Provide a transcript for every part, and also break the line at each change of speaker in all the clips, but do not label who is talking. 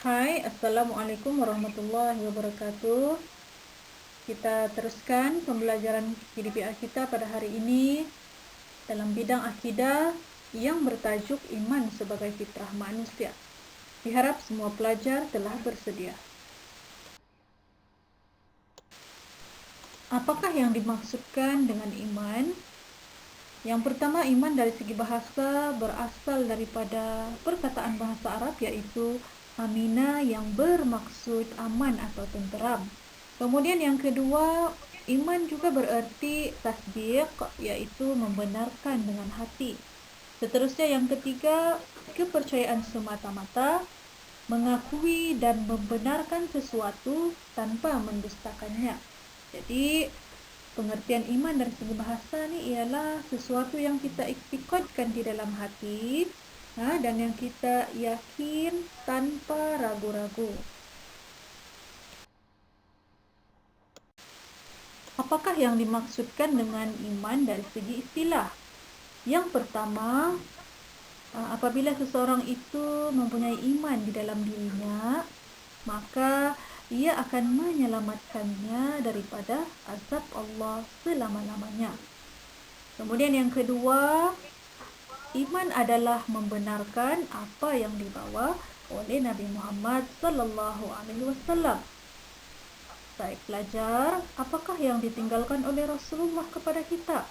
Hai, Assalamualaikum warahmatullahi wabarakatuh. Kita teruskan pembelajaran PDPA kita pada hari ini dalam bidang akidah yang bertajuk Iman sebagai Fitrah Manusia. Diharap semua pelajar telah bersedia. Apakah yang dimaksudkan dengan iman? Yang pertama, iman dari segi bahasa berasal daripada perkataan bahasa Arab, yaitu amina, yang bermaksud aman atau tenteram. Kemudian yang kedua, iman juga bererti tasdiq, yaitu membenarkan dengan hati. Seterusnya yang ketiga, kepercayaan semata-mata, mengakui dan membenarkan sesuatu tanpa mendustakannya. Jadi pengertian iman dari segi bahasa ni ialah sesuatu yang kita iktikadkan di dalam hati, dan yang kita yakin tanpa ragu-ragu. Apakah yang dimaksudkan dengan iman dari segi istilah? Yang pertama, apabila seseorang itu mempunyai iman di dalam dirinya, maka ia akan menyelamatkannya daripada azab Allah selama-lamanya. Kemudian yang kedua, iman adalah membenarkan apa yang dibawa oleh Nabi Muhammad sallallahu alaihi wasallam. Baik pelajar, apakah yang ditinggalkan oleh Rasulullah kepada kita?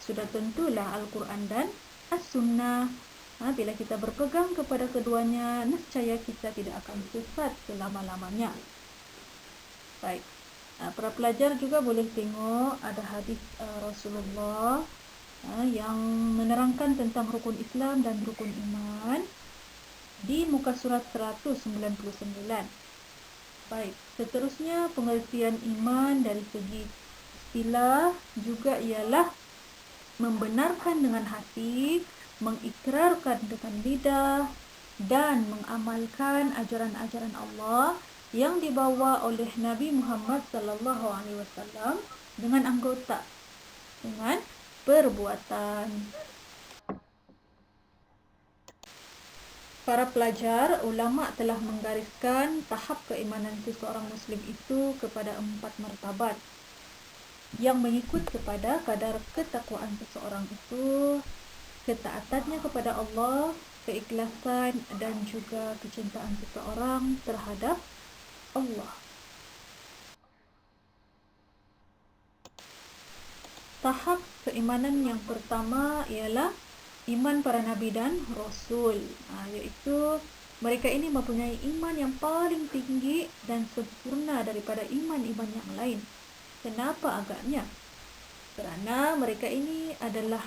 Sudah tentulah Al-Quran dan As-Sunnah. Bila kita berpegang kepada keduanya, nescaya kita tidak akan sesat selama-lamanya. Baik, para pelajar juga boleh tengok ada hadis Rasulullah yang menerangkan tentang rukun Islam dan rukun iman di muka surat 199. Baik, seterusnya pengertian iman dari segi istilah juga ialah membenarkan dengan hati, mengikrarkan dengan lidah, dan mengamalkan ajaran-ajaran Allah yang dibawa oleh Nabi Muhammad sallallahu alaihi wasallam dengan anggota, dengan perbuatan. Para pelajar, ulama telah menggariskan tahap keimanan seseorang muslim itu kepada 4 martabat yang mengikut kepada kadar ketakwaan seseorang itu, ketaatannya kepada Allah, keikhlasan dan juga kecintaan seseorang terhadap Allah. Tahap keimanan yang pertama ialah iman para nabi dan rasul, iaitu mereka ini mempunyai iman yang paling tinggi dan sempurna daripada iman-iman yang lain. Kenapa agaknya? Kerana mereka ini adalah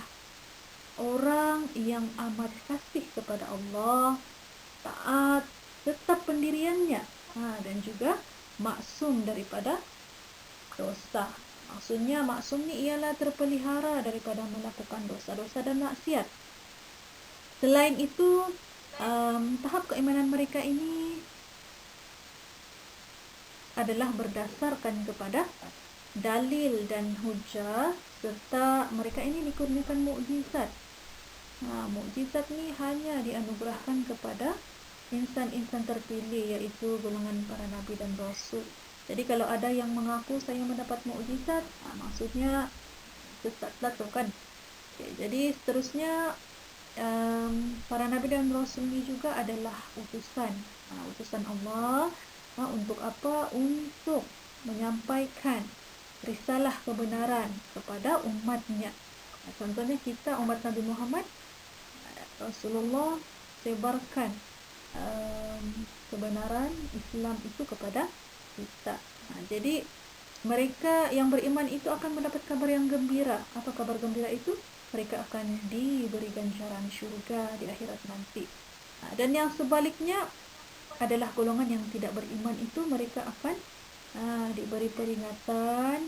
orang yang amat kasih kepada Allah, taat, tetap pendiriannya, dan juga maksum daripada dosa. Maksudnya maksum ni ialah terpelihara daripada melakukan dosa-dosa dan maksiat. Selain itu, tahap keimanan mereka ini adalah berdasarkan kepada dalil dan hujah, serta mereka ini dikurniakan mukjizat. Mukjizat ni hanya dianugerahkan kepada insan-insan terpilih, iaitu golongan para nabi dan rasul. Jadi kalau ada yang mengaku saya mendapat mukjizat, maksudnya sesatlah tu kan. Jadi seterusnya para nabi dan rasul ini juga adalah utusan Allah. Untuk apa? Untuk menyampaikan risalah kebenaran kepada umatnya. Contohnya kita umat Nabi Muhammad, Rasulullah sebarkan kebenaran Islam itu kepada kita. Jadi mereka yang beriman itu akan mendapat kabar yang gembira. Apa kabar gembira itu? Mereka akan diberi ganjaran syurga di akhirat nanti. Dan yang sebaliknya adalah golongan yang tidak beriman itu, mereka akan diberi peringatan,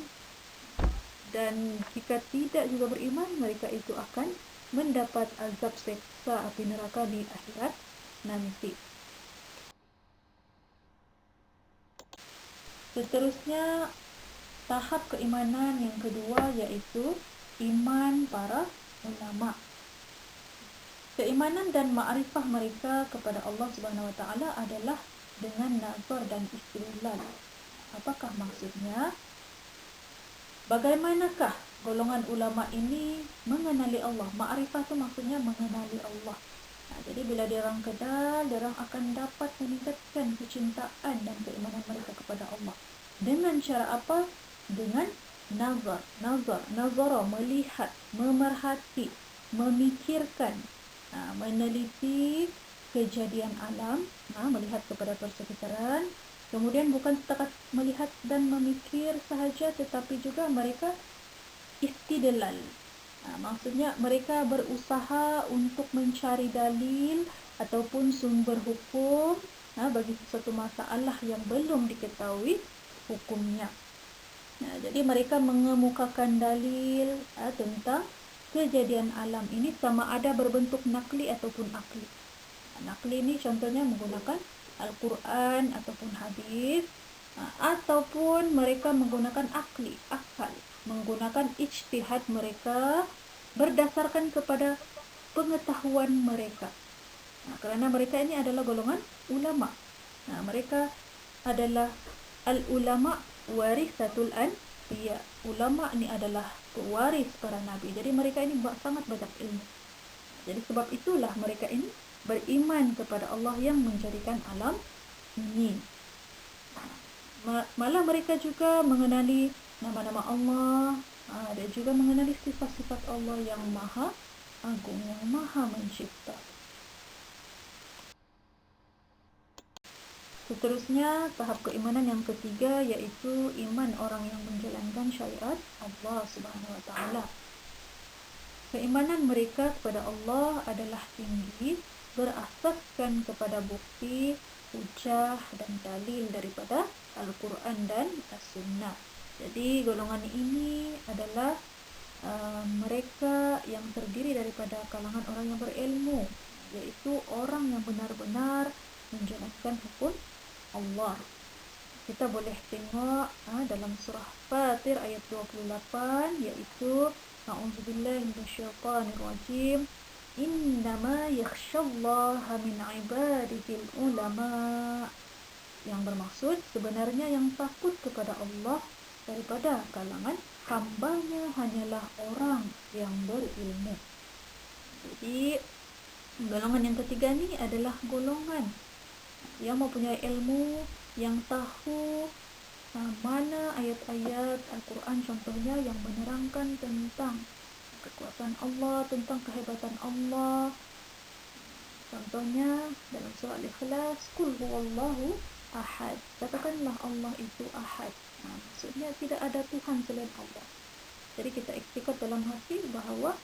dan jika tidak juga beriman, mereka itu akan mendapat azab seksa api neraka di akhirat nanti. Seterusnya, tahap keimanan yang kedua yaitu iman para ulama. Keimanan dan ma'rifah mereka kepada Allah Subhanahu wa taala adalah dengan nazar dan istidlal. Apakah maksudnya? Bagaimanakah golongan ulama ini mengenali Allah? Ma'rifah itu maksudnya mengenali Allah. Jadi bila diorang kedal, diorang akan dapat meningkatkan kecintaan dan keimanan mereka kepada Allah. Dengan cara apa? Dengan nazar, nazara, melihat, memerhati, memikirkan, meneliti kejadian alam, melihat kepada persekitaran. Kemudian bukan setakat melihat dan memikir sahaja, tetapi juga mereka istidlal. Maksudnya mereka berusaha untuk mencari dalil ataupun sumber hukum bagi sesuatu masalah yang belum diketahui hukumnya. Jadi mereka mengemukakan dalil tentang kejadian alam ini sama ada berbentuk nakli ataupun akli. Nakli ini contohnya menggunakan Al-Quran ataupun hadis, ataupun mereka menggunakan akli, akal, menggunakan ijtihad mereka berdasarkan kepada pengetahuan mereka. Kerana mereka ini adalah golongan ulama. Mereka adalah al-ulama warisatul anbiya. Ulama ini adalah pewaris para nabi. Jadi mereka ini sangat banyak ilmu. Jadi sebab itulah mereka ini beriman kepada Allah yang menjadikan alam ini. Malah mereka juga mengenali nama-nama Allah dan juga mengenali sifat-sifat Allah yang maha agung, yang maha mencipta. Seterusnya, tahap keimanan yang ketiga yaitu iman orang yang menjalankan syariat Allah Subhanahu wa taala. Keimanan mereka kepada Allah adalah tinggi, berasaskan kepada bukti, hujah dan dalil daripada Al-Quran dan As-Sunnah. Jadi golongan ini adalah mereka yang terdiri daripada kalangan orang yang berilmu, yaitu orang yang benar-benar menjalankan hukum Allah. Kita boleh tengok dalam surah Fatir ayat 28, yaitu A'udzubillahi minasyaitonirrajim. Innama yakhsyallaha min ibadihil ulama. Yang bermaksud sebenarnya yang takut kepada Allah daripada kalangan hambanya hanyalah orang yang berilmu. Jadi golongan yang ketiga ni adalah golongan yang mempunyai ilmu, yang tahu mana ayat-ayat Al-Quran contohnya yang menerangkan tentang kekuasaan Allah, tentang kehebatan Allah. Contohnya dalam surah Al-Ikhlas, Qul huwallahu ahad. Katakanlah Allah itu ahad. Maksudnya tidak ada Tuhan selain Allah. Jadi kita iktikad dalam hati bahawa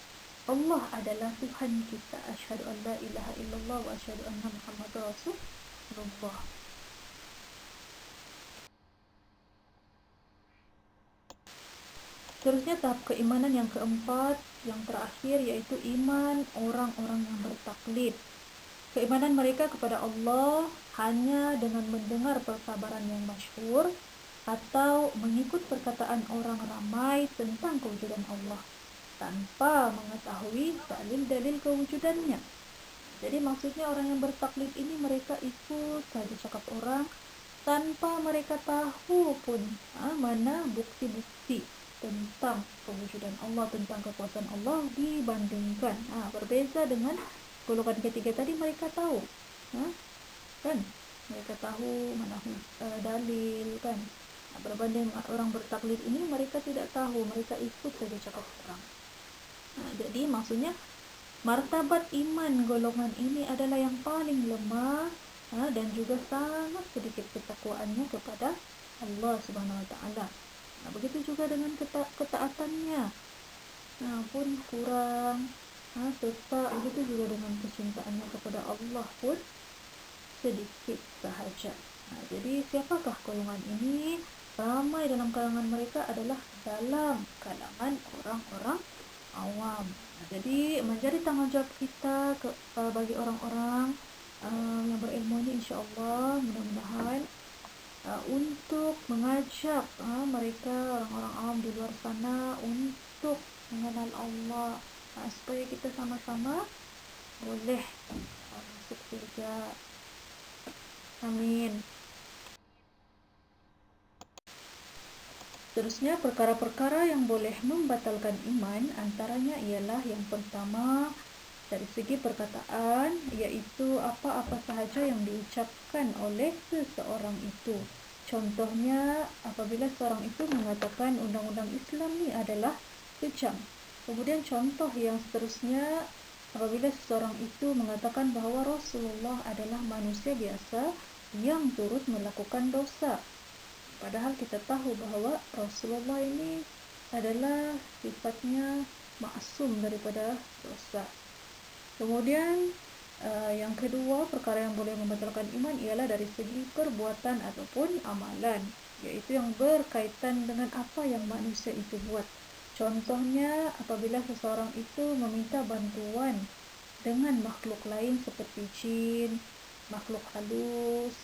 Allah adalah Tuhan kita. Asyhadu an la ilaha illallah wa asyhadu anna Muhammadar Rasulullah. Seterusnya tahap keimanan yang keempat, yang terakhir, yaitu iman orang-orang yang bertaklid. Keimanan mereka kepada Allah hanya dengan mendengar perkabaran yang masyhur atau mengikut perkataan orang ramai tentang kewujudan Allah tanpa mengetahui dalil-dalil kewujudannya. Jadi maksudnya orang yang bertaklid ini mereka ikut saja cakap orang tanpa mereka tahu pun mana bukti-bukti tentang kewujudan Allah, tentang kekuasaan Allah dibandingkan. Berbeza dengan golongan ketiga tadi, mereka tahu, kan? Mereka tahu mana dalil, kan? Berbanding orang bertaklid ini, mereka tidak tahu, mereka ikut saja cakap orang. Jadi maksudnya martabat iman golongan ini adalah yang paling lemah dan juga sangat sedikit ketakwaannya kepada Allah Subhanahu wa taala. Begitu juga dengan ketaatannya pun kurang, serta begitu juga dengan kecintaannya kepada Allah pun sedikit sahaja. Jadi siapakah golongan ini? Ramai dalam kalangan mereka adalah dalam kalangan orang-orang awam. Jadi menjadi tanggungjawab kita bagi orang-orang yang berilmu ini, insya-Allah mudah-mudahan untuk mengajak mereka orang-orang awam di luar sana untuk mengenal Allah, supaya kita sama-sama boleh masuk surga. Amin. Seterusnya, perkara-perkara yang boleh membatalkan iman antaranya ialah yang pertama dari segi perkataan, iaitu apa-apa sahaja yang diucapkan oleh seseorang itu. Contohnya, apabila seorang itu mengatakan undang-undang Islam ni adalah kejam. Kemudian contoh yang seterusnya, apabila seseorang itu mengatakan bahawa Rasulullah adalah manusia biasa yang turut melakukan dosa. Padahal kita tahu bahawa Rasulullah ini adalah sifatnya maksum daripada dosa. Kemudian yang kedua, perkara yang boleh membatalkan iman ialah dari segi perbuatan ataupun amalan, iaitu yang berkaitan dengan apa yang manusia itu buat. Contohnya, apabila seseorang itu meminta bantuan dengan makhluk lain seperti jin, makhluk halus,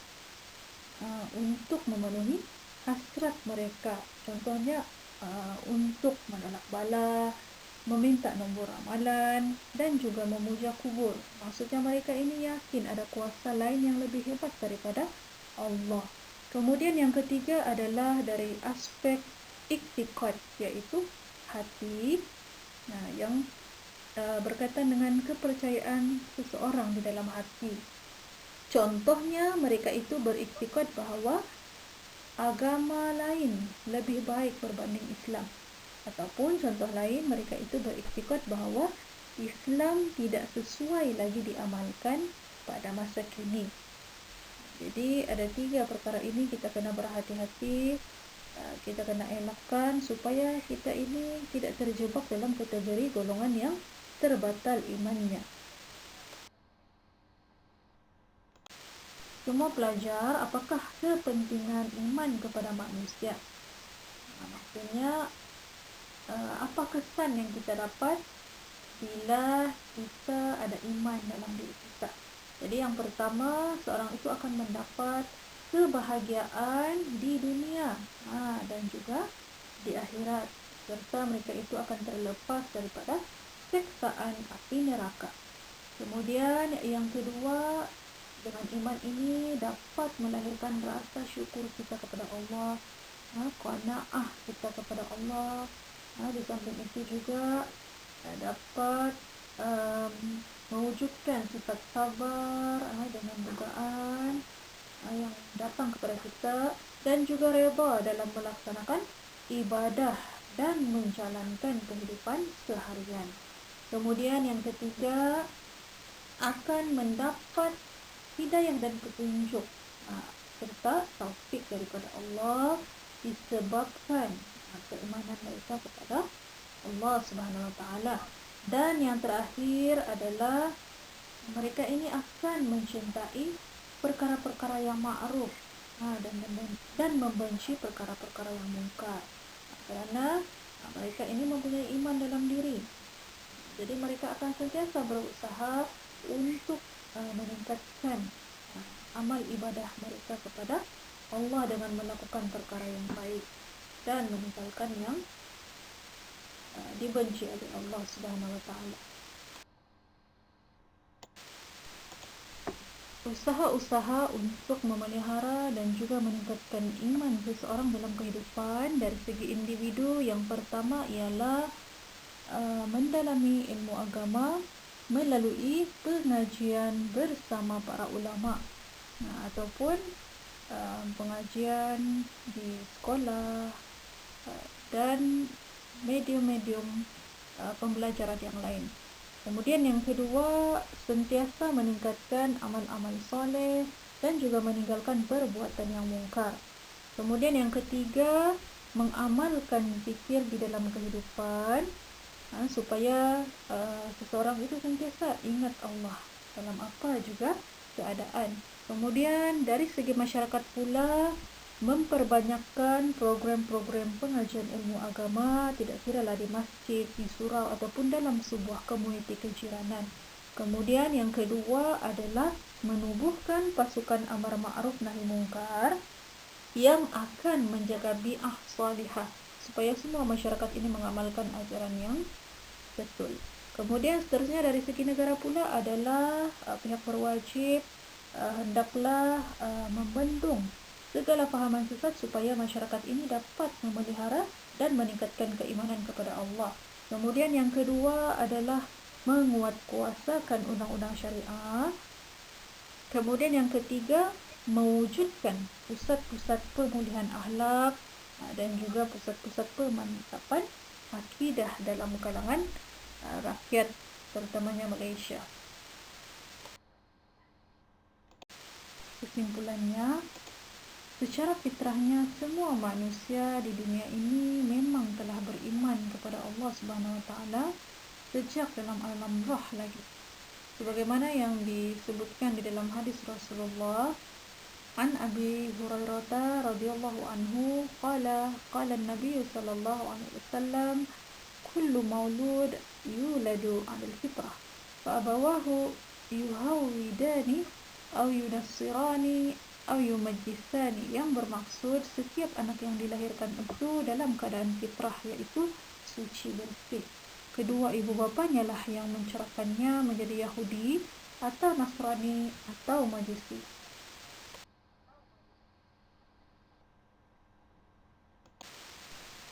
untuk memenuhi hasrat mereka. Contohnya untuk menolak bala, meminta nombor amalan, dan juga memuja kubur. Maksudnya mereka ini yakin ada kuasa lain yang lebih hebat daripada Allah. Kemudian yang ketiga adalah dari aspek iktikad, iaitu hati, yang berkaitan dengan kepercayaan seseorang di dalam hati. Contohnya, mereka itu beriktikad bahawa agama lain lebih baik berbanding Islam. Ataupun contoh lain, mereka itu beriktikad bahawa Islam tidak sesuai lagi diamalkan pada masa kini. Jadi ada 3 perkara ini kita kena berhati-hati, kita kena elakkan supaya kita ini tidak terjebak dalam kategori golongan yang terbatal imannya. Semua pelajar, apakah kepentingan iman kepada manusia? Maksudnya, apa kesan yang kita dapat bila kita ada iman dalam diri kita? Jadi yang pertama, seorang itu akan mendapat kebahagiaan di dunia dan juga di akhirat, serta mereka itu akan terlepas daripada siksaan api neraka. Kemudian yang kedua, dengan iman ini dapat melahirkan rasa syukur kita kepada Allah, qanaah kita kepada Allah. Di samping itu juga dapat mewujudkan sifat sabar dengan godaan yang datang kepada kita, dan juga reda dalam melaksanakan ibadah dan menjalankan kehidupan seharian. Kemudian yang ketiga, akan mendapat hidayah dan petunjuk serta taufik daripada Allah disebabkan keimanan mereka kepada Allah Subhanahu Wa Taala. Dan yang terakhir adalah mereka ini akan mencintai perkara-perkara yang ma'ruf dan membenci perkara-perkara yang mungkar, kerana mereka ini mempunyai iman dalam diri. Jadi mereka akan sentiasa berusaha untuk meningkatkan amal ibadah mereka kepada Allah dengan melakukan perkara yang baik dan meninggalkan yang dibenci oleh Allah Subhanahu Wa Taala. Usaha-usaha untuk memelihara dan juga meningkatkan iman seseorang dalam kehidupan dari segi individu, yang pertama ialah mendalami ilmu agama melalui pengajian bersama para ulama, ataupun pengajian di sekolah dan medium-medium pembelajaran yang lain. Kemudian yang kedua, sentiasa meningkatkan amal-amal soleh dan juga meninggalkan perbuatan yang mungkar. Kemudian yang ketiga, mengamalkan zikir di dalam kehidupan supaya seseorang itu sentiasa ingat Allah dalam apa juga keadaan. Kemudian dari segi masyarakat pula, memperbanyakkan program-program pengajian ilmu agama, tidak kiralah di masjid, di surau ataupun dalam sebuah komuniti kejiranan. Kemudian yang kedua adalah menubuhkan pasukan amar ma'ruf nahi mungkar yang akan menjaga bi'ah salihah supaya semua masyarakat ini mengamalkan ajaran yang betul. Kemudian seterusnya dari segi negara pula adalah pihak berwajib hendaklah membendung segala fahaman sesat supaya masyarakat ini dapat memelihara dan meningkatkan keimanan kepada Allah. Kemudian yang kedua adalah menguatkuasakan undang-undang syariah. Kemudian yang ketiga, mewujudkan pusat-pusat pemulihan akhlak dan juga pusat-pusat pemantapan akidah dalam kalangan rakyat terutamanya Malaysia. Kesimpulannya, secara fitrahnya semua manusia di dunia ini memang telah beriman kepada Allah Subhanahu Wa Taala sejak dalam alam roh lagi. Sebagaimana yang disebutkan di dalam hadis Rasulullah, an Abi Hurairah radhiyallahu anhu qala an-nabiy sallallahu alaihi wasallam kullu maulud yuladu 'alal fitrah fa abawahu yuhawidani aw yunassirani aw yumajjisani, yang bermaksud setiap anak yang dilahirkan itu dalam keadaan fitrah, iaitu suci bersih. Kedua ibu bapanya lah yang mencerahkannya menjadi Yahudi atau Nasrani atau Majusi.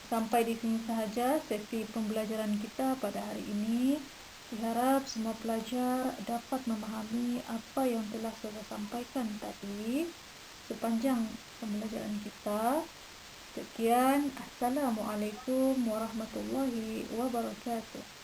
Sampai di sini sahaja sesi pembelajaran kita pada hari ini. Diharap semua pelajar dapat memahami apa yang telah saya sampaikan tadi sepanjang pembelajaran kita. Sekian, Assalamualaikum warahmatullahi wabarakatuh.